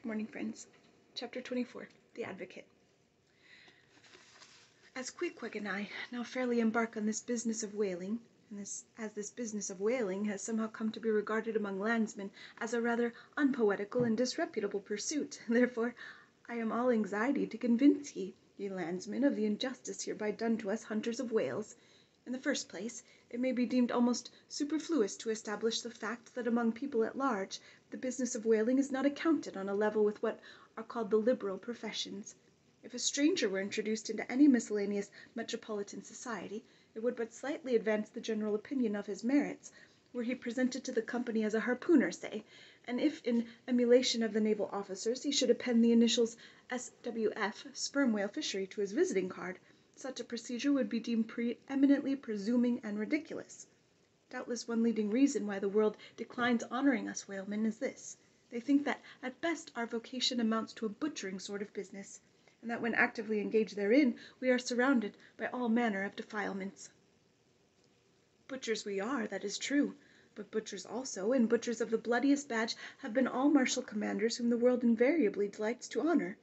Good morning, friends. Chapter 24, The Advocate. As Queequeg and I now fairly embark on this business of whaling, and as this business of whaling has somehow come to be regarded among landsmen as a rather unpoetical and disreputable pursuit, therefore I am all anxiety to convince ye landsmen, of the injustice hereby done to us hunters of whales. In the first place, it may be deemed almost superfluous to establish the fact that among people at large the business of whaling is not accounted on a level with what are called the liberal professions. If a stranger were introduced into any miscellaneous metropolitan society, it would but slightly advance the general opinion of his merits, were he presented to the company as a harpooner, say, and if in emulation of the naval officers he should append the initials S.W.F. sperm whale fishery to his visiting card. Such a procedure would be deemed preeminently presuming and ridiculous. Doubtless one leading reason why the world declines honoring us whalemen is this: they think that at best our vocation amounts to a butchering sort of business, and that when actively engaged therein we are surrounded by all manner of defilements. Butchers we are, that is true, but butchers also, and butchers of the bloodiest batch, have been all martial commanders whom the world invariably delights to honor.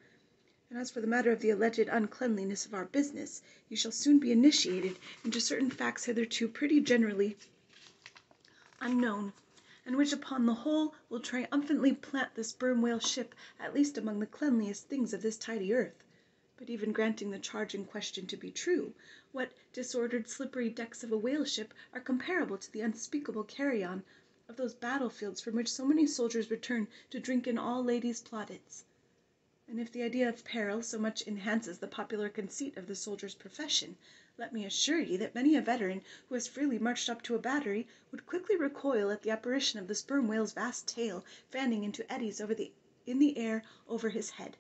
And as for the matter of the alleged uncleanliness of our business, you shall soon be initiated into certain facts hitherto pretty generally unknown, and which upon the whole will triumphantly plant the sperm whale ship at least among the cleanliest things of this tidy earth. But even granting the charge in question to be true, what disordered slippery decks of a whale ship are comparable to the unspeakable carrion of those battlefields from which so many soldiers return to drink in all ladies' plaudits? And if the idea of peril so much enhances the popular conceit of the soldier's profession, let me assure ye that many a veteran who has freely marched up to a battery would quickly recoil at the apparition of the sperm whale's vast tail fanning into eddies in the air over his head.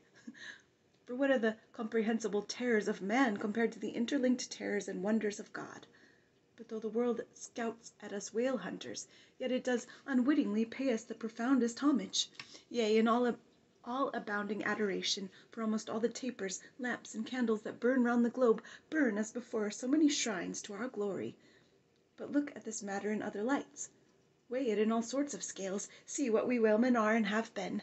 For what are the comprehensible terrors of man compared to the interlinked terrors and wonders of God? But though the world scouts at us whale hunters, yet it does unwittingly pay us the profoundest homage, yea, in all abounding adoration, for almost all the tapers, lamps, and candles that burn round the globe burn as before so many shrines to our glory. But look at this matter in other lights. Weigh it in all sorts of scales. See what we whalemen are and have been.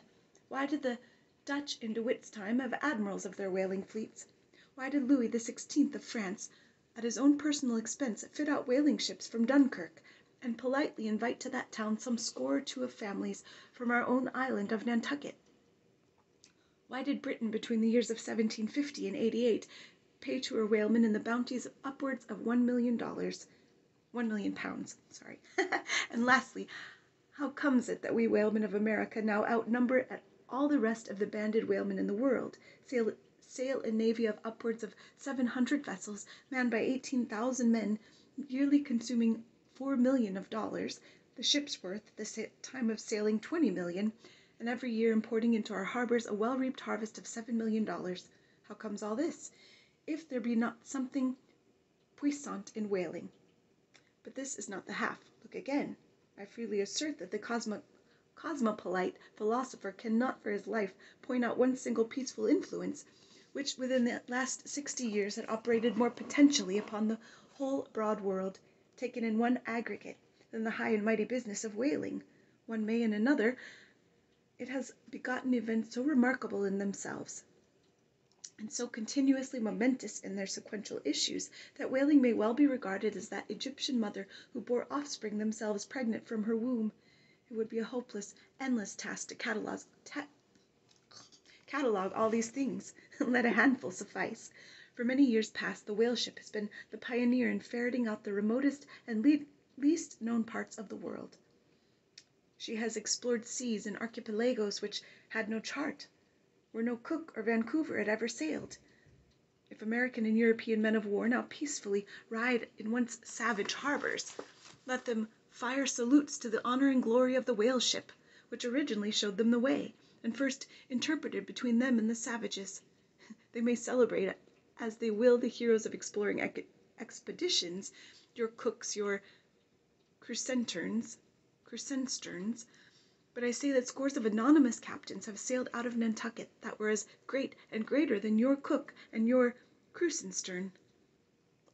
Why did the Dutch in De Witt's time have admirals of their whaling fleets? Why did Louis XVI of France, at his own personal expense, fit out whaling ships from Dunkirk, and politely invite to that town some score or two of families from our own island of Nantucket? Why did Britain between the years of 1750 and '88 pay to her whalemen in the bounties of upwards of £1 million? And lastly, how comes it that we whalemen of America now outnumber at all the rest of the banded whalemen in the world, sail a navy of upwards of 700 vessels, manned by 18,000 men, yearly consuming $4 million, the ship's worth at the time of sailing $20 million, and every year importing into our harbors a well-reaped harvest of $7 million? How comes all this, if there be not something puissant in whaling? But this is not the half. Look again. I freely assert that the cosmopolite philosopher cannot for his life point out one single peaceful influence which within the last 60 years had operated more potentially upon the whole broad world, taken in one aggregate, than the high and mighty business of whaling. One may in another. It has begotten events so remarkable in themselves, and so continuously momentous in their sequential issues, that whaling may well be regarded as that Egyptian mother who bore offspring themselves pregnant from her womb. It would be a hopeless, endless task to catalogue all these things. Let a handful suffice. For many years past the whale ship has been the pioneer in ferreting out the remotest and least known parts of the world. She has explored seas and archipelagos which had no chart, where no Cook or Vancouver had ever sailed. If American and European men of war now peacefully ride in once savage harbors, let them fire salutes to the honor and glory of the whale ship, which originally showed them the way, and first interpreted between them and the savages. They may celebrate as they will the heroes of exploring expeditions, your Cooks, your Crusensterns, but I say that scores of anonymous captains have sailed out of Nantucket that were as great and greater than your Cook and your Crusenstern.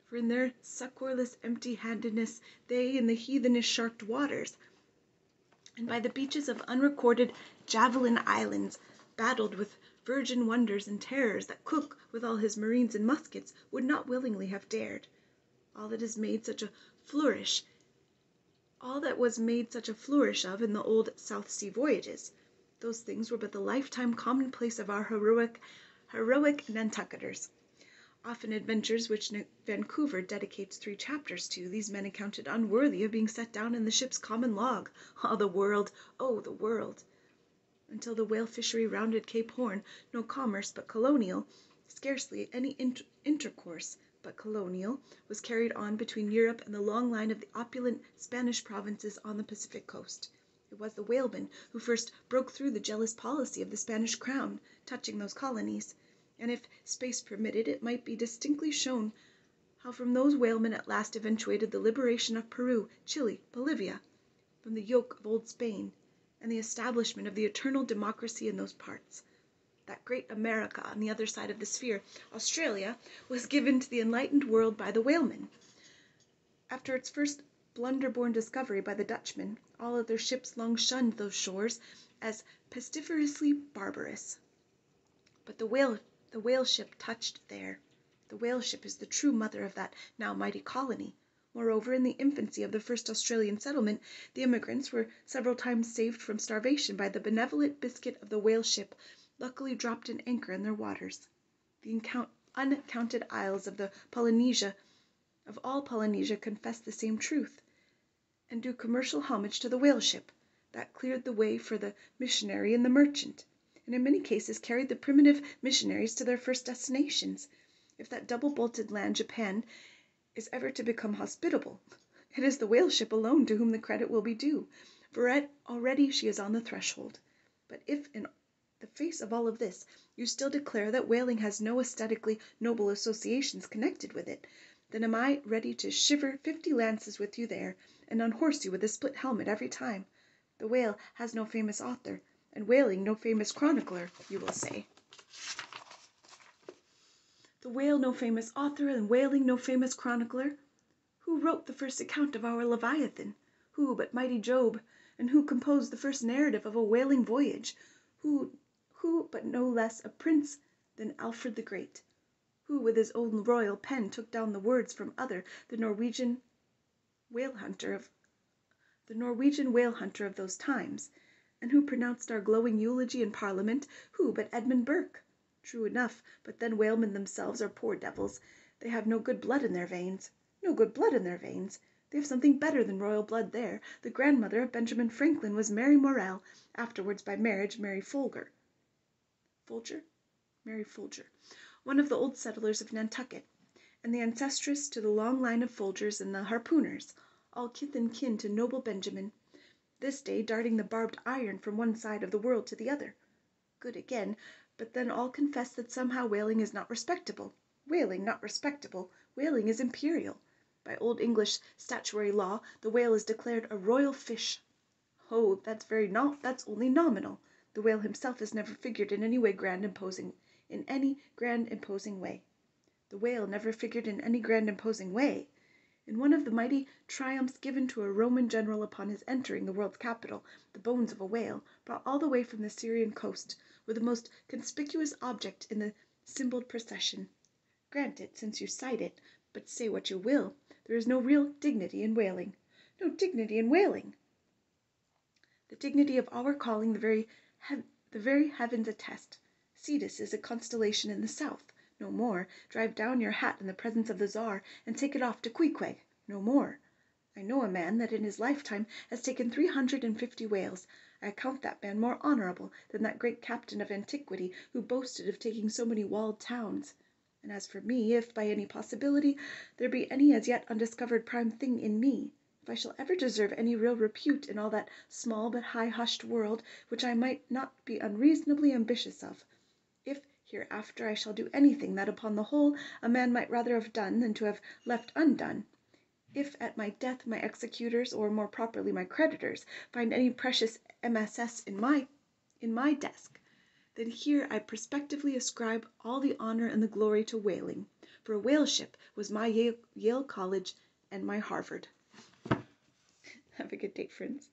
For in their succourless empty-handedness they in the heathenish sharked waters, and by the beaches of unrecorded Javelin Islands, battled with virgin wonders and terrors that Cook, with all his marines and muskets, would not willingly have dared. All that was made such a flourish of in the old South Sea voyages, those things were but the lifetime commonplace of our heroic Nantucketers. Often adventures which Vancouver dedicates 3 chapters to, these men accounted unworthy of being set down in the ship's common log. Oh, the world! Until the whale fishery rounded Cape Horn, no commerce but colonial, scarcely any intercourse but colonial, was carried on between Europe and the long line of the opulent Spanish provinces on the Pacific coast. It was the whalemen who first broke through the jealous policy of the Spanish crown touching those colonies, and if space permitted, it might be distinctly shown how from those whalemen at last eventuated the liberation of Peru, Chile, Bolivia, from the yoke of old Spain, and the establishment of the eternal democracy in those parts. That great America on the other side of the sphere, Australia, was given to the enlightened world by the whalemen. After its first blunder-born discovery by the Dutchmen, all other ships long shunned those shores as pestiferously barbarous. But the whale ship touched there. The whale ship is the true mother of that now mighty colony. Moreover, in the infancy of the first Australian settlement, the immigrants were several times saved from starvation by the benevolent biscuit of the whale ship, luckily dropped an anchor in their waters. The uncounted isles of all Polynesia confess the same truth, and do commercial homage to the whale ship, that cleared the way for the missionary and the merchant, and in many cases carried the primitive missionaries to their first destinations. If that double-bolted land, Japan, is ever to become hospitable, it is the whale ship alone to whom the credit will be due, for already she is on the threshold. But if, in the face of all of this, you still declare that whaling has no aesthetically noble associations connected with it, then am I ready to shiver 50 lances with you there, and unhorse you with a split helmet every time. The whale has no famous author, and whaling no famous chronicler, you will say. The whale no famous author, and whaling no famous chronicler? Who wrote the first account of our Leviathan? Who but mighty Job? And who composed the first narrative of a whaling voyage? Who but no less a prince than Alfred the Great? Who with his own royal pen took down the words from Other, the Norwegian whale hunter of those times, and who pronounced our glowing eulogy in Parliament? Who but Edmund Burke? True enough, but then whalemen themselves are poor devils. They have no good blood in their veins. No good blood in their veins. They have something better than royal blood there. The grandmother of Benjamin Franklin was Mary Morrell, afterwards by marriage Mary Folger, one of the old settlers of Nantucket, and the ancestress to the long line of Folgers and the harpooners, all kith and kin to noble Benjamin, this day darting the barbed iron from one side of the world to the other. Good again, but then all confess that somehow whaling is not respectable. Whaling not respectable. Whaling is imperial. By old English statutory law, the whale is declared a royal fish. Oh, that's only nominal. The whale himself has never figured in any grand imposing way. The whale never figured in any grand imposing way. In one of the mighty triumphs given to a Roman general upon his entering the world's capital, the bones of a whale, brought all the way from the Syrian coast, were the most conspicuous object in the symboled procession. Granted, since you cite it, but say what you will, there is no real dignity in whaling. No dignity in whaling! The dignity of our calling the very heavens attest. Cetus is a constellation in the south. No more. Drive down your hat in the presence of the Tsar, and take it off to Queequeg. No more. I know a man that in his lifetime has taken 350 whales. I account that man more honorable than that great captain of antiquity who boasted of taking so many walled towns. And as for me, if by any possibility there be any as yet undiscovered prime thing in me, if I shall ever deserve any real repute in all that small but high-hushed world, which I might not be unreasonably ambitious of, if hereafter I shall do anything that upon the whole a man might rather have done than to have left undone, if at my death my executors, or more properly my creditors, find any precious MSS in my desk, then here I prospectively ascribe all the honor and the glory to whaling, for a whale ship was my Yale College and my Harvard. Have a good day, friends.